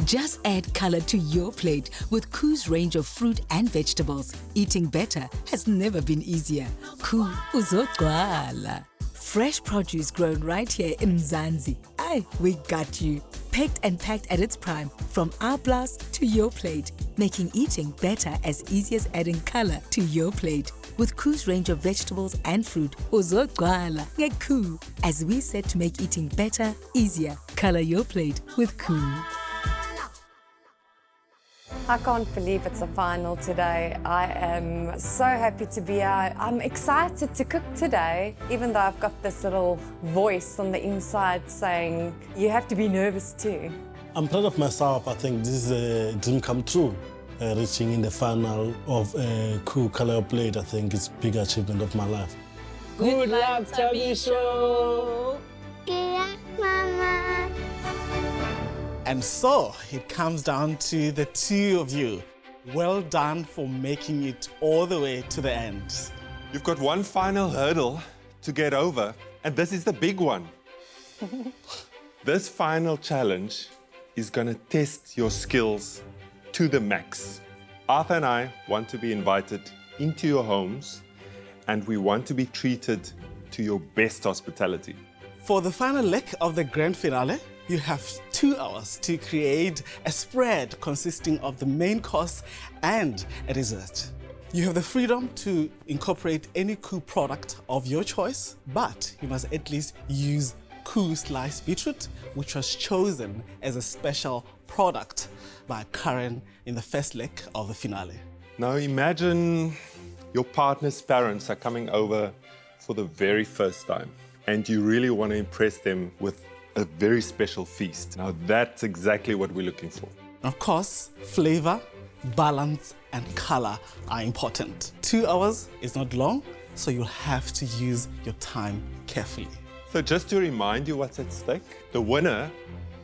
Just add color to your plate with KOO's range of fruit and vegetables. Eating better has never been easier. KOO uzogcwala. Fresh produce grown right here in Mzansi. Aye, we got you. Picked and packed at its prime, from our blast to your plate, making eating better as easy as adding color to your plate. With KOO's range of vegetables and fruit, uzogcwala nge-KOO. As we set to make eating better, easier. Color your plate with KOO. I can't believe it's a final today. I am so happy to be here. I'm excited to cook today, even though I've got this little voice on the inside saying, you have to be nervous too. I'm proud of myself. I think this is a dream come true. Reaching in the final of KOO Color Your Plate, I think it's a big achievement of my life. Good luck, Tabisho! Good luck, Mama! And so it comes down to the two of you. Well done for making it all the way to the end. You've got one final hurdle to get over, and this is the big one. This final challenge is going to test your skills to the max. Arthur and I want to be invited into your homes, and we want to be treated to your best hospitality. For the final leg of the grand finale, you have 2 hours to create a spread consisting of the main course and a dessert. You have the freedom to incorporate any KOO product of your choice, but you must at least use KOO sliced beetroot, which was chosen as a special product by Karen in the first leg of the finale. Now imagine your partner's parents are coming over for the very first time, and you really want to impress them with a very special feast. Now that's exactly what we're looking for. Of course, flavor, balance, and color are important. 2 hours is not long, so you'll have to use your time carefully. So just to remind you what's at stake, the winner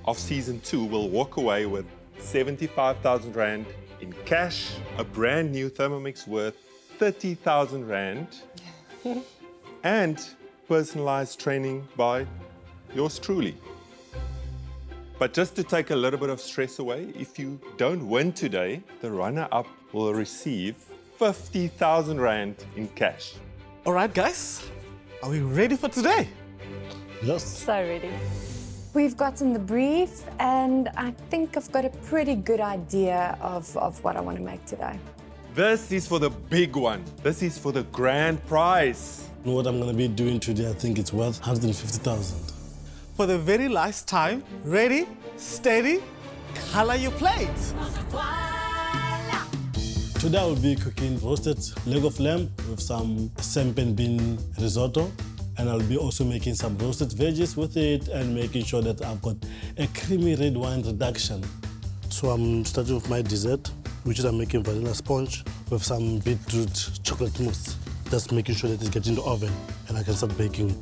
of season 2 will walk away with 75,000 Rand in cash, a brand new Thermomix worth 30,000 Rand, and personalized training by yours truly. But just to take a little bit of stress away, if you don't win today, the runner-up will receive 50,000 Rand in cash. All right, guys, are we ready for today? Yes. So ready. We've gotten the brief, and I think I've got a pretty good idea of what I want to make today. This is for the big one. This is for the grand prize. What I'm going to be doing today, I think it's worth 150,000. For the very last time, ready, steady, color your plate. Today I will be cooking roasted leg of lamb with some sempen bean risotto. And I'll be also making some roasted veggies with it and making sure that I've got a creamy red wine reduction. So I'm starting with my dessert, which is I'm making vanilla sponge with some beetroot chocolate mousse. Just making sure that it gets in the oven and I can start baking it.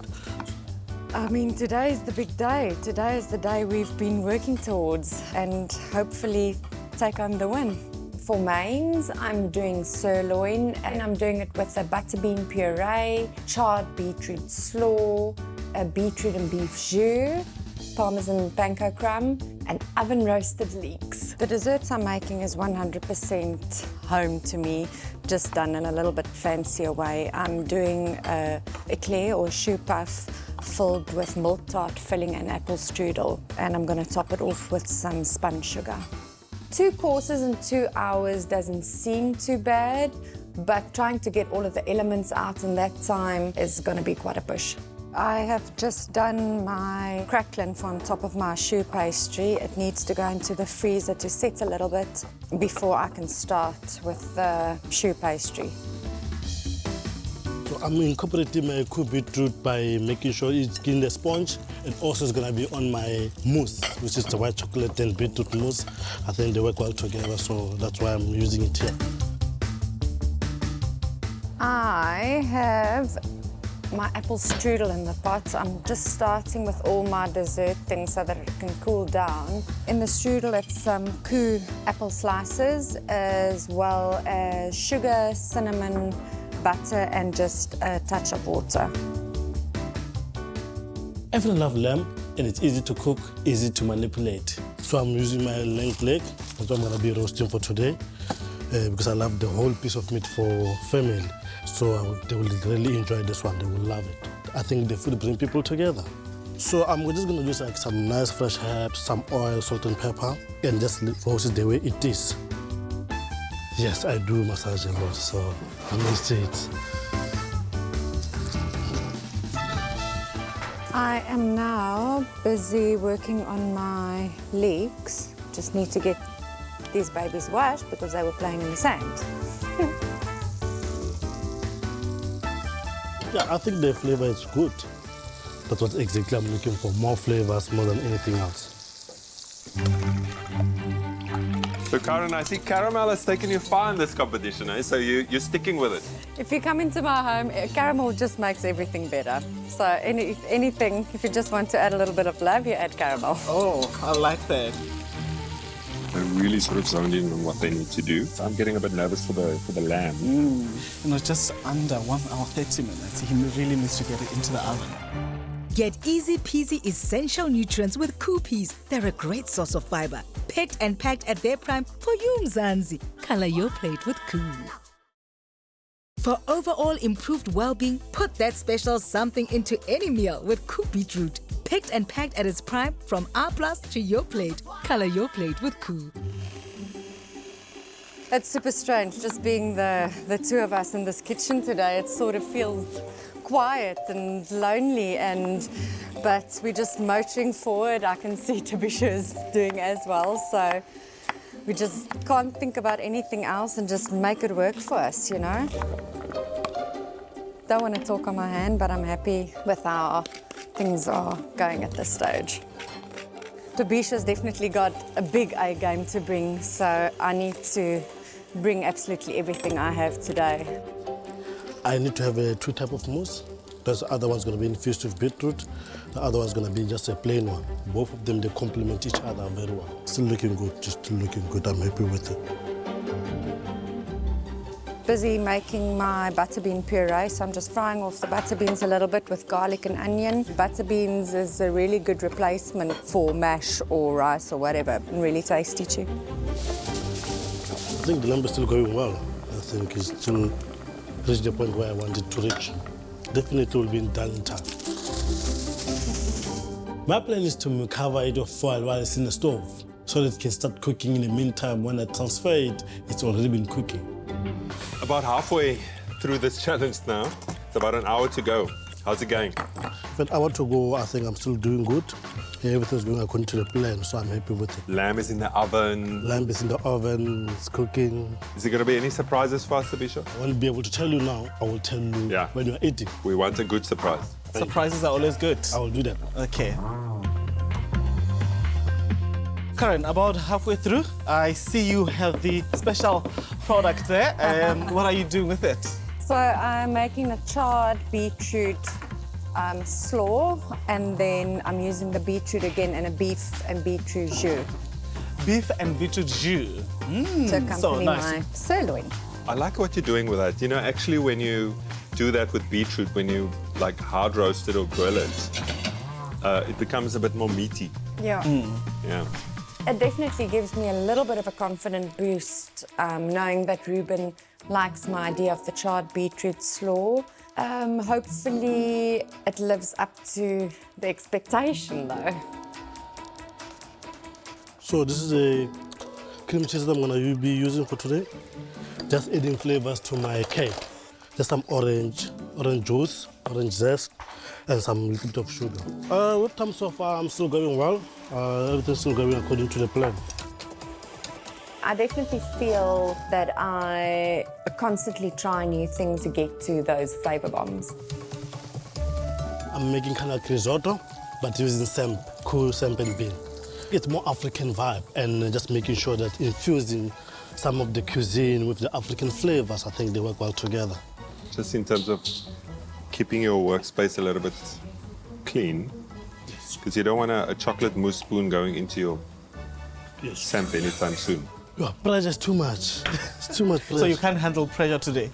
I mean, today is the big day. Today is the day we've been working towards and hopefully take on the win. For mains, I'm doing sirloin, and I'm doing it with a butterbean puree, charred beetroot slaw, a beetroot and beef jus, parmesan panko crumb, and oven roasted leeks. The desserts I'm making is 100% home to me, just done in a little bit fancier way. I'm doing a eclair or choux puff filled with milk tart filling and apple strudel, and I'm going to top it off with some spun sugar. 2 courses in 2 hours doesn't seem too bad, but trying to get all of the elements out in that time is going to be quite a push. I have just done my cracklin on top of my choux pastry. It needs to go into the freezer to set a little bit before I can start with the choux pastry. So I'm incorporating my KOO beetroot by making sure it's in the sponge, and also it's going to be on my mousse, which is the white chocolate and beetroot mousse. I think they work well together, so that's why I'm using it here. I have my apple strudel in the pot. I'm just starting with all my dessert things so that it can cool down. In the strudel, it's some KOO apple slices, as well as sugar, cinnamon, butter, and just a touch of water. Everyone loves lamb, and it's easy to cook, easy to manipulate. So I'm using my leg. That's what I'm gonna be roasting for today. Because I love the whole piece of meat for family. So they will really enjoy this one. They will love it. I think the food brings people together. So I'm just gonna use like some nice fresh herbs, some oil, salt and pepper, and just roast it the way it is. Yes, I do massage a lot, so I'm used to it. I am now busy working on my legs. Just need to get these babies washed because they were playing in the sand. Yeah, I think the flavor is good. That's what exactly I'm looking for, more flavors more than anything else. So Karen, I see caramel has taken you far in this competition, eh? So you're sticking with it. If you come into my home, caramel just makes everything better. So anything, if you just want to add a little bit of love, you add caramel. Oh, I like that. They're really sort of zoned in on what they need to do. I'm getting a bit nervous for the lamb. You know, just under 1 hour, 30 minutes. He really needs to get it into the oven. Get easy peasy essential nutrients with KOO peas. They're a great source of fiber. Picked and packed at their prime for you, Mzansi. Color your plate with KOO. For overall improved well-being, put that special something into any meal with KOO beetroot. Picked and packed at its prime from R+ to your plate. Color your plate with KOO. It's super strange just being the two of us in this kitchen today. It sort of feels quiet and lonely, but we're just motoring forward. I can see Tabisha is doing as well, so we just can't think about anything else and just make it work for us, you know. Don't want to talk on my hand, but I'm happy with how things are going at this stage. Tabisha's definitely got a big A game to bring, so I need to bring absolutely everything I have today. I need to have two types of mousse. The other one's going to be infused with beetroot. The other one's going to be just a plain one. Both of them, they complement each other very well. Still looking good, just still looking good. I'm happy with it. Busy making my butter bean puree, so I'm just frying off the butter beans a little bit with garlic and onion. Butter beans is a really good replacement for mash or rice or whatever, and really tasty too. I think the lamb is still going well. I think it's still reached the point where I want it to reach. Definitely will be done in time. My plan is to cover it with foil while it's in the stove so that it can start cooking in the meantime. When I transfer it, it's already been cooking. About halfway through this challenge now. It's about an hour to go. How's it going? An hour to go, I think I'm still doing good. Everything's going according to the plan, so I'm happy with it. Lamb is in the oven. Lamb is in the oven, it's cooking. Is there going to be any surprises for us, Tabisha? I won't be able to tell you now. I will tell you when you're eating. We want a good surprise. Surprises are always good. I will do that. Okay. Karen, about halfway through, I see you have the special product there. What are you doing with it? So I'm making a charred beetroot slaw, and then I'm using the beetroot again in a beef and beetroot jus. Beef and beetroot jus. To accompany my sirloin. I like what you're doing with that. You know, actually, when you do that with beetroot, when you like hard roast it or grill it, it becomes a bit more meaty. Yeah. Yeah. It definitely gives me a little bit of a confident boost, knowing that Ruben likes my idea of the charred beetroot slaw. Hopefully it lives up to the expectation, though. So this is a cream cheese that I'm going to be using for today. Just adding flavors to my cake. Just some orange juice, orange zest, and some little bit of sugar. With time so far, I'm still going well. Everything's still going according to the plan. I definitely feel that I constantly try new things to get to those flavor bombs. I'm making kind of like risotto, but using some cool and bean. It's more African vibe, and just making sure that infusing some of the cuisine with the African flavors, I think they work well together. Just in terms of keeping your workspace a little bit clean, because you don't want a chocolate mousse spoon going into your samp anytime soon. Yeah, pressure's too much. It's too much pressure. So you can't handle pressure today?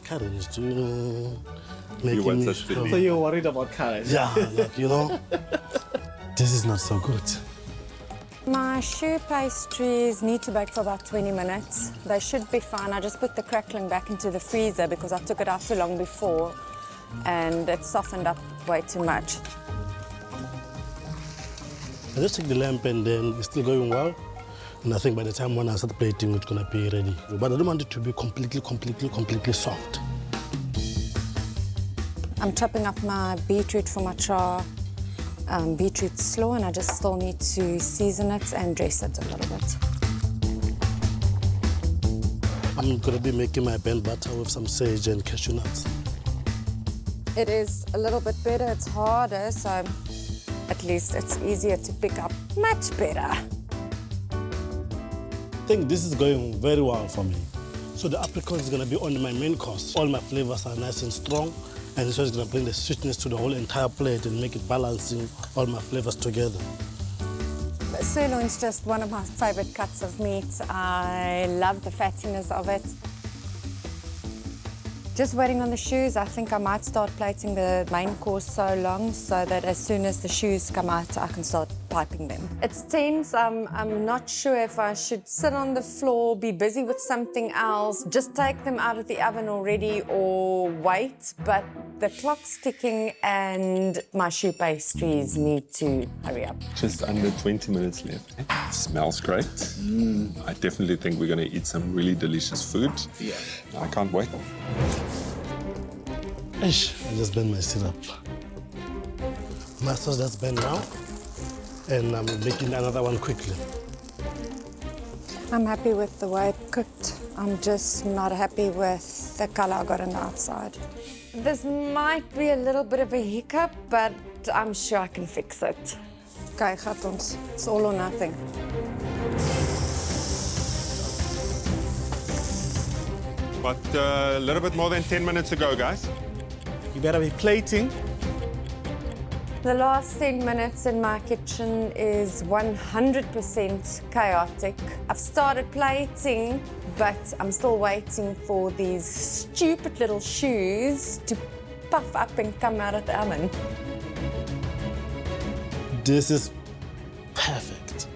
Karen is doing making want me us to sure. be. So you're worried about Karen? Yeah, like, you know. This is not so good. My choux pastries need to bake for about 20 minutes. They should be fine. I just put the crackling back into the freezer because I took it out too long before and it softened up way too much. I just take the lamp and then it's still going well. And I think by the time when I start plating, it's gonna be ready. But I don't want it to be completely soft. I'm chopping up my beetroot for my char. Beetroot's slow and I just still need to season it and dress it a little bit. I'm gonna be making my burnt butter with some sage and cashew nuts. It is a little bit better, it's harder, so at least it's easier to pick up. Much better. I think this is going very well for me. So the apricot is gonna be on my main course. All my flavors are nice and strong, and this is gonna bring the sweetness to the whole entire plate and make it balancing all my flavors together. Sirloin's just one of my favorite cuts of meat. I love the fattiness of it. Just waiting on the shoes. I think I might start plating the main course so long so that as soon as the shoes come out, I can start piping them. It's tense. I'm not sure if I should sit on the floor, be busy with something else, just take them out of the oven already or wait. But the clock's ticking and my choux pastries need to hurry up. Just under 20 minutes left. It smells great. I definitely think we're going to eat some really delicious food. Yeah. I can't wait. Ish, I just burned my syrup. My sauce that's burned now, and I'm making another one quickly. I'm happy with the way it cooked. I'm just not happy with the color I got on the outside. This might be a little bit of a hiccup, but I'm sure I can fix it. Okay, gaat ons. It's all or nothing. But a little bit more than 10 minutes to go, guys. You better be plating. The last 10 minutes in my kitchen is 100% chaotic. I've started plating, but I'm still waiting for these stupid little shoes to puff up and come out of the oven. This is perfect.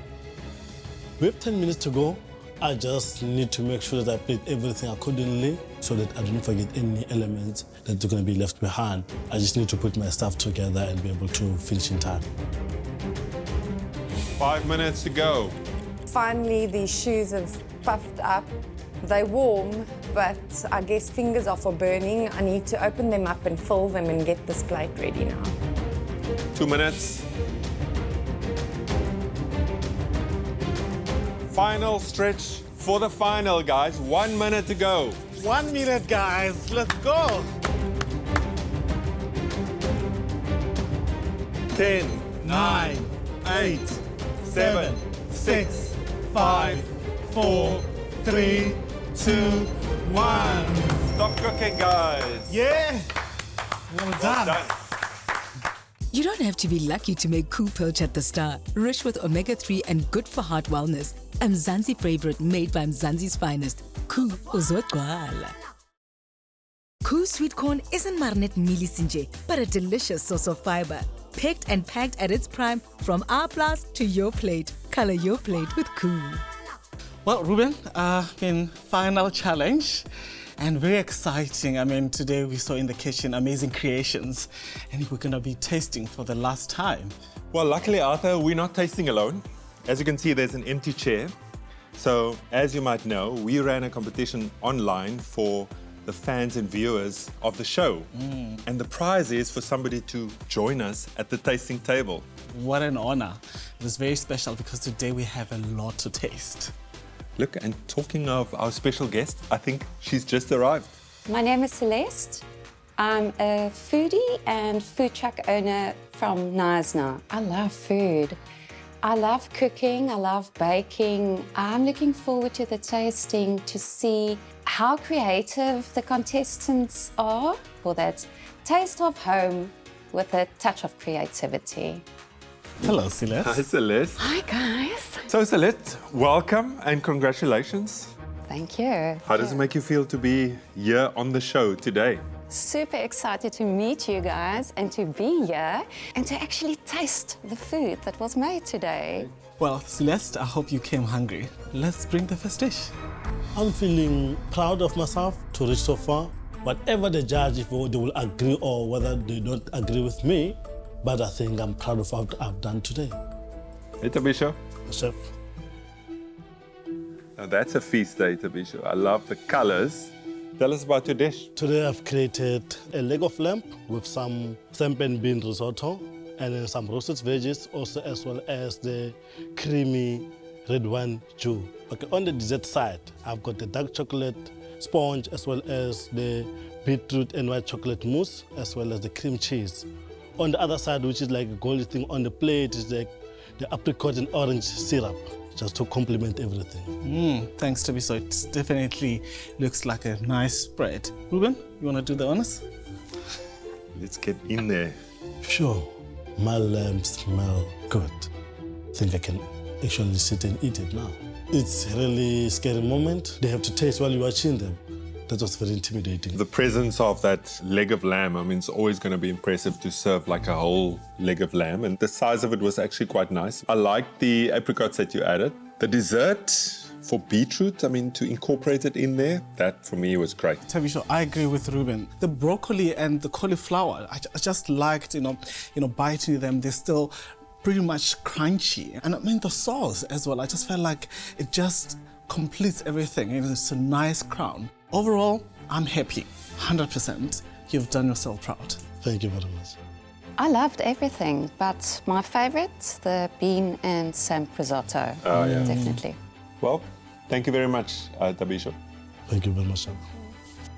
We have 10 minutes to go. I just need to make sure that I plate everything accordingly so that I don't forget any elements that are going to be left behind. I just need to put my stuff together and be able to finish in time. 5 minutes to go. Finally, these shoes have puffed up. They're warm, but I guess fingers are for burning. I need to open them up and fill them and get this plate ready now. 2 minutes. Final stretch for the final, guys. 1 minute to go. 1 minute, guys. Let's go. 10, 9, 8, 7, 6, 5, 4, 3, 2, 1. Stop cooking, guys. Yeah. Well done. Done. You don't have to be lucky to make KOO Poach at the start. Rich with omega-3 and good for heart wellness. A Mzansi favorite made by Mzansi's finest. KOO uzogcwala. KOO sweet corn isn't maar net milisinje, but a delicious source of fiber. Picked and packed at its prime from our plus to your plate. Color your plate with KOO. Well, Ruben, final challenge and very exciting. I mean, today we saw in the kitchen amazing creations and we're going to be tasting for the last time. Well, luckily, Arthur, we're not tasting alone. As you can see, there's an empty chair. So, as you might know, we ran a competition online for the fans and viewers of the show. And the prize is for somebody to join us at the tasting table. What an honor. It was very special because today we have a lot to taste. Look, and talking of our special guest, I think she's just arrived. My name is Celeste. I'm a foodie and food truck owner from Knysna. I love food. I love cooking, I love baking. I'm looking forward to the tasting to see how creative the contestants are for that taste of home with a touch of creativity. Hello, Celeste. Hi, Celeste. Hi, guys. So, Celeste, welcome and congratulations. Thank you. How does it make you feel to be here on the show today? Super excited to meet you guys and to be here and to actually taste the food that was made today. Well, Celeste, I hope you came hungry. Let's bring the first dish. I'm feeling proud of myself to reach so far. Whatever the judge, if they will agree or whether they don't agree with me, but I think I'm proud of what I've done today. Hey, Tabisha. Chef. Now that's a feast day, Tabisha. I love the colors. Tell us about your dish. Today I've created a leg of lamb with some sampan bean risotto and then some roasted veggies, also as well as the creamy red wine stew. Okay, on the dessert side, I've got the dark chocolate sponge as well as the beetroot and white chocolate mousse as well as the cream cheese. On the other side, which is like a golden thing on the plate, is like the apricot and orange syrup, just to complement everything. Thanks, Tabisha. It definitely looks like a nice spread. Ruben, you want to do the honors? Let's get in there. Sure, my lamb smell good. I think I can actually sit and eat it now. It's a really scary moment. They have to taste while you're watching them. That was very intimidating. The presence of that leg of lamb, I mean, it's always going to be impressive to serve like a whole leg of lamb. And the size of it was actually quite nice. I liked the apricots that you added. The dessert for beetroot, I mean, to incorporate it in there, that for me was great. Tabisha, I agree with Ruben. The broccoli and the cauliflower, I just liked, biting them. They're still pretty much crunchy. And I mean, the sauce as well, I just felt like it just completes everything. It's a nice crown. Overall, I'm happy, 100%. You've done yourself proud. Thank you very much. I loved everything, but my favourite, the bean and samp risotto. Oh, yeah. Definitely. Well, thank you very much, Tabisha. Thank you very much.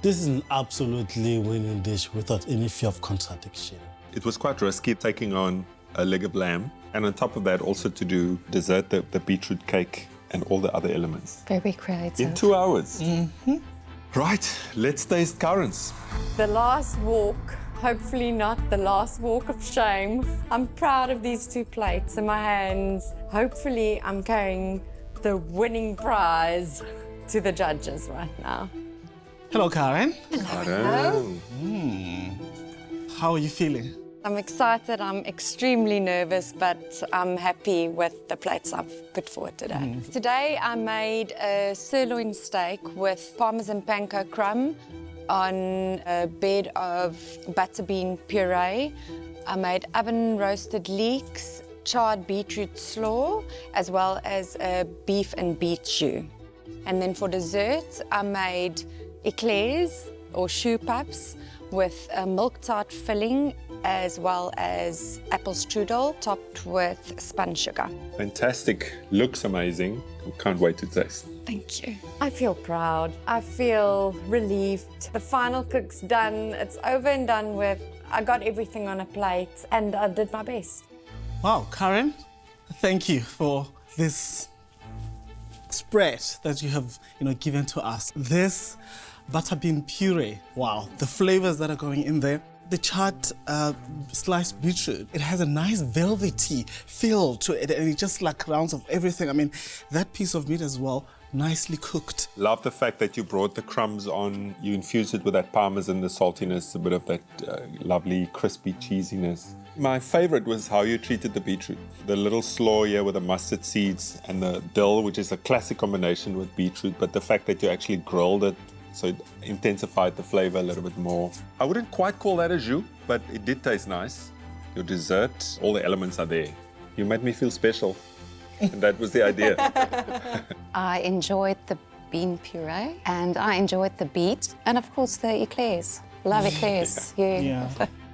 This is an absolutely winning dish without any fear of contradiction. It was quite risky taking on a leg of lamb, and on top of that, also to do dessert, the beetroot cake and all the other elements. Very creative. In 2 hours. Right, let's taste currants. The last walk, hopefully not the last walk of shame. I'm proud of these 2 plates in my hands. Hopefully I'm carrying the winning prize to the judges right now. Hello, Karen. Hello. How are you feeling? I'm excited, I'm extremely nervous, but I'm happy with the plates I've put forward today. Today I made a sirloin steak with parmesan panko crumb on a bed of butter bean puree. I made oven roasted leeks, charred beetroot slaw, as well as a beef and beet stew. And then for dessert, I made eclairs or choux puffs with a milk tart filling, as well as apple strudel topped with spun sugar. Fantastic. Looks amazing. Can't wait to taste. Thank you. I feel proud. I feel relieved. The final cook's done. It's over and done with. I got everything on a plate and I did my best. Wow, Karen, thank you for this spread that you have, given to us. This butterbean puree, wow, the flavors that are going in there. The charred sliced beetroot, it has a nice velvety feel to it, and it just like rounds of everything. I mean, that piece of meat as well, nicely cooked. Love the fact that you brought the crumbs on, you infused it with that parmesan, the saltiness, a bit of that lovely crispy cheesiness. My favorite was how you treated the beetroot. The little slaw here with the mustard seeds and the dill, which is a classic combination with beetroot, but the fact that you actually grilled it, so it intensified the flavor a little bit more. I wouldn't quite call that a jus, but it did taste nice. Your dessert, all the elements are there. You made me feel special, and that was the idea. I enjoyed the bean puree and I enjoyed the beet and of course the eclairs. Love eclairs. Yeah.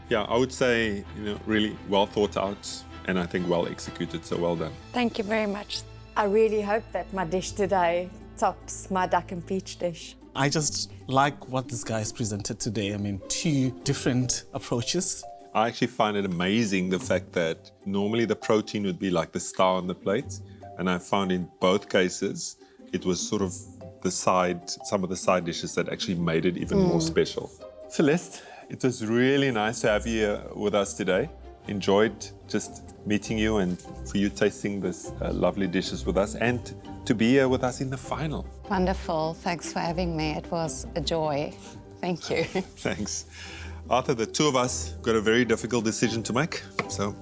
Yeah, I would say, really well thought out and I think well executed, so well done. Thank you very much. I really hope that my dish today tops my duck and peach dish. I just like what this guy has presented today. I mean, 2 different approaches. I actually find it amazing the fact that normally the protein would be like the star on the plate, and I found in both cases it was sort of some of the side dishes that actually made it even more special. Celeste, it was really nice to have you here with us today. Enjoyed just meeting you and for you tasting this lovely dishes with us and to be here with us in the final. Wonderful. Thanks for having me. It was a joy. Thank you. Thanks. Arthur, the 2 of us got a very difficult decision to make. So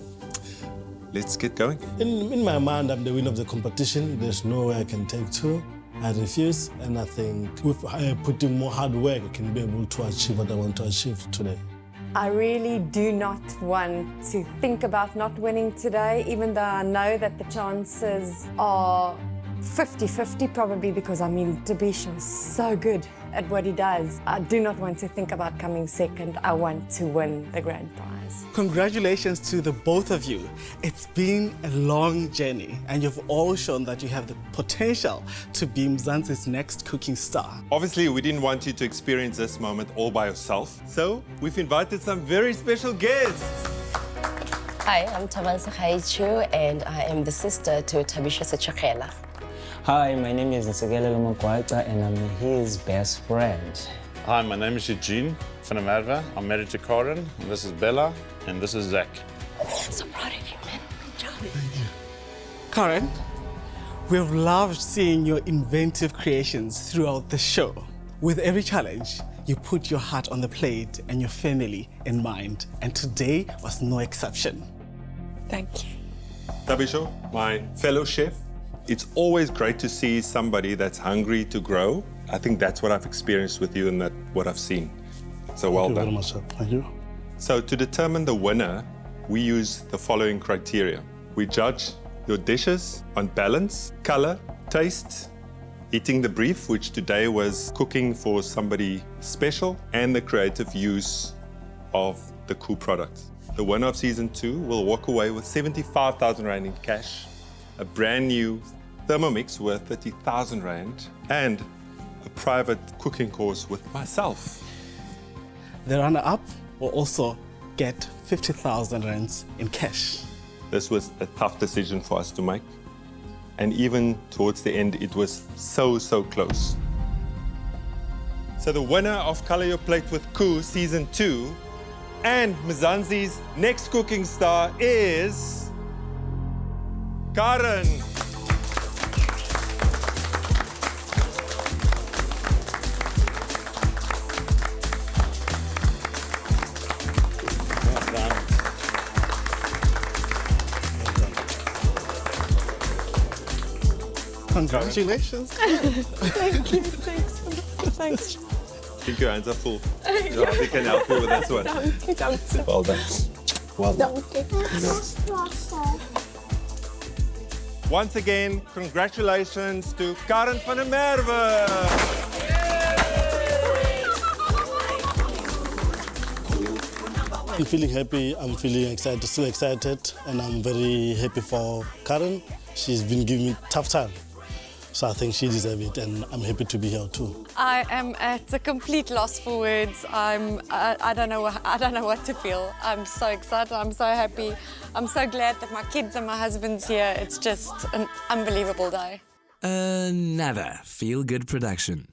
let's get going. In my mind, I'm the winner of the competition. There's no way I can take two. I refuse, and I think with putting more hard work, I can be able to achieve what I want to achieve today. I really do not want to think about not winning today, even though I know that the chances are 50-50, probably because, Tabish is so good at what he does. I do not want to think about coming second. I want to win the grand prize. Congratulations to the both of you. It's been a long journey, and you've all shown that you have the potential to be Mzansi's next cooking star. Obviously, we didn't want you to experience this moment all by yourself, so we've invited some very special guests. Hi, I'm Tabansa Khaichu, and I am the sister to Tabisha Sechakela. Hi, my name is Nsegele Lomokwata, and I'm his best friend. Hi, my name is Eugene van der Merwe. I'm married to Karen, and this is Bella, and this is Zach. So proud of you, man. Good job. Thank you. Karen, we've loved seeing your inventive creations throughout the show. With every challenge, you put your heart on the plate and your family in mind, and today was no exception. Thank you. Tabisho, my fellow chef, it's always great to see somebody that's hungry to grow. I think that's what I've experienced with you and that what I've seen. So well done. Thank you very much, sir. Thank you. So to determine the winner, we use the following criteria. We judge your dishes on balance, color, taste, eating the brief, which today was cooking for somebody special, and the creative use of the KOO product. The winner of season 2 will walk away with 75,000 Rand in cash, a brand new Thermomix worth 30,000 Rand, and a private cooking course with myself. The runner-up will also get 50,000 Rands in cash. This was a tough decision for us to make. And even towards the end, it was so close. So the winner of Color Your Plate with KOO Season 2 and Mzansi's next cooking star is Karen. Congratulations. Thank you. Thanks. I think your hands are full. Yeah, they can help you with this one. Danke. Well done. Well done. Once again, congratulations to Karen van der Merwe. I'm feeling happy, I'm feeling excited, still excited, and I'm very happy for Karen. She's been giving me a tough time, so I think she deserves it, and I'm happy to be here too. I am at a complete loss for words. I don't know what to feel. I'm so excited. I'm so happy. I'm so glad that my kids and my husband's here. It's just an unbelievable day. Another feel-good production.